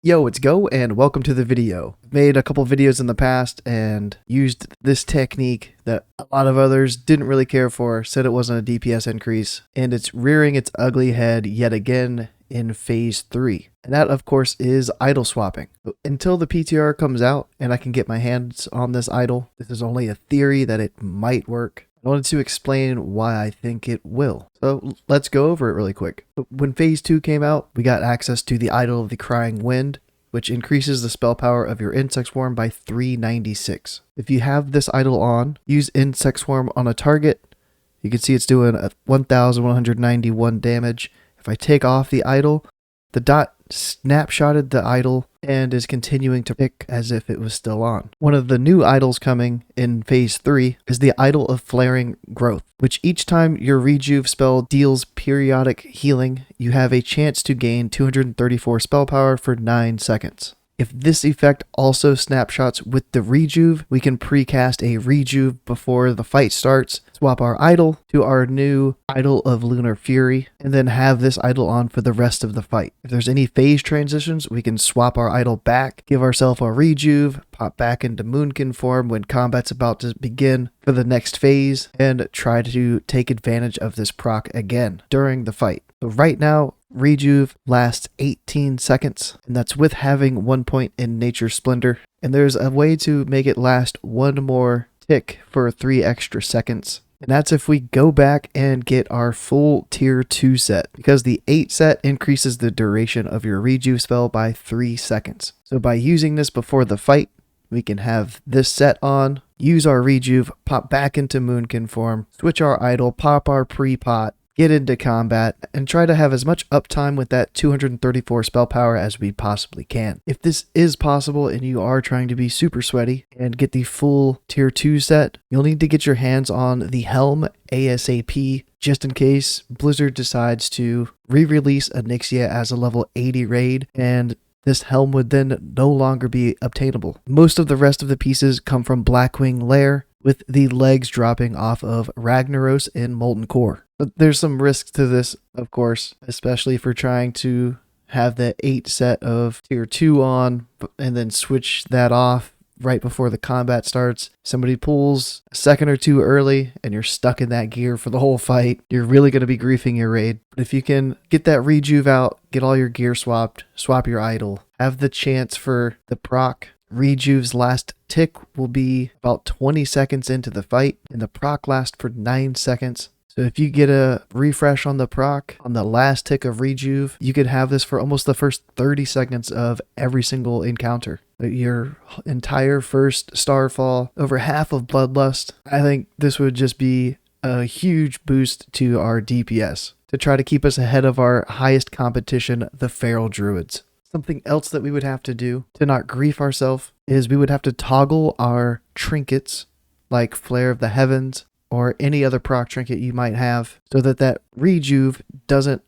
Yo, it's Go and welcome to the video. Made a couple videos in the past and used this technique that a lot of others didn't really care for, said it wasn't a DPS increase, and it's rearing its ugly head yet again in phase 3. And that of course is idol swapping. Until the PTR comes out and I can get my hands on this idol, this is only a theory that it might work. I wanted to explain why I think it will. So let's go over it really quick. When phase 2 came out, we got access to the Idol of the Crying Wind, which increases the spell power of your insect swarm by 396. If you have this idol on, use insect swarm on a target. You can see it's doing 1,191 damage. If I take off the idol, the dot snapshotted the idol and is continuing to tick as if it was still on. One of the new idols coming in phase 3 is the Idol of Flaring Growth, which each time your rejuve spell deals periodic healing, you have a chance to gain 234 spell power for 9 seconds. If this effect also snapshots with the rejuve, we can precast a rejuve before the fight starts, swap our idol to our new Idol of Lunar Fury, and then have this idol on for the rest of the fight. If there's any phase transitions, we can swap our idol back, give ourselves a rejuve, pop back into Moonkin form when combat's about to begin for the next phase, and try to take advantage of this proc again during the fight. So right now, rejuve lasts 18 seconds, and that's with having 1 point in Nature Splendor. And there's a way to make it last one more tick for 3 extra seconds. And that's if we go back and get our full tier 2 set, because the 8 set increases the duration of your rejuve spell by 3 seconds. So by using this before the fight, we can have this set on, use our rejuve, pop back into Moonkin form, switch our idol, pop our pre-pot, get into combat, and try to have as much uptime with that 234 spell power as we possibly can. If this is possible and you are trying to be super sweaty and get the full tier 2 set, you'll need to get your hands on the Helm ASAP, just in case Blizzard decides to re-release Onyxia as a level 80 raid, and this helm would then no longer be obtainable. Most of the rest of the pieces come from Blackwing Lair, with the legs dropping off of Ragnaros in Molten Core. But there's some risks to this, of course, especially for trying to have the 8 set of tier 2 on and then switch that off right before the combat starts. Somebody pulls a second or two early and you're stuck in that gear for the whole fight. You're really going to be griefing your raid. But if you can get that rejuve out, get all your gear swapped, swap your idol, have the chance for the proc. Rejuve's last tick will be about 20 seconds into the fight, and the proc lasts for 9 seconds. So if you get a refresh on the proc on the last tick of rejuve, you could have this for almost the first 30 seconds of every single encounter. Your entire first Starfall, over half of Bloodlust. I think this would just be a huge boost to our DPS to try to keep us ahead of our highest competition, the Feral Druids. Something else that we would have to do to not grief ourselves is we would have to toggle our trinkets like Flare of the Heavens or any other proc trinket you might have so that that rejuve doesn't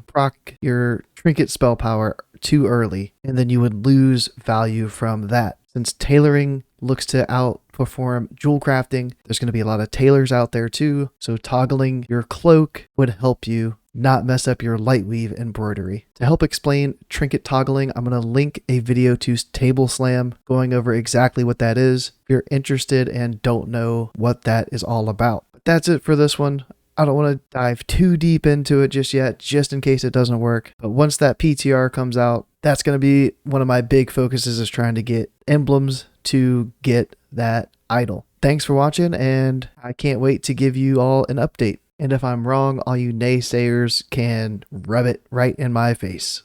proc your trinket spell power too early, and then you would lose value from that. Since tailoring looks to outperform jewel crafting, there's going to be a lot of tailors out there too, so toggling your cloak would help you not mess up your lightweave embroidery. To help explain trinket toggling, I'm going to link a video to Table Slam going over exactly what that is if you're interested and don't know what that is all about. But that's it for this one. I don't want to dive too deep into it just yet, just in case it doesn't work. But once that PTR comes out, that's going to be one of my big focuses, is trying to get emblems to get that idol. Thanks for watching, and I can't wait to give you all an update. And if I'm wrong, all you naysayers can rub it right in my face.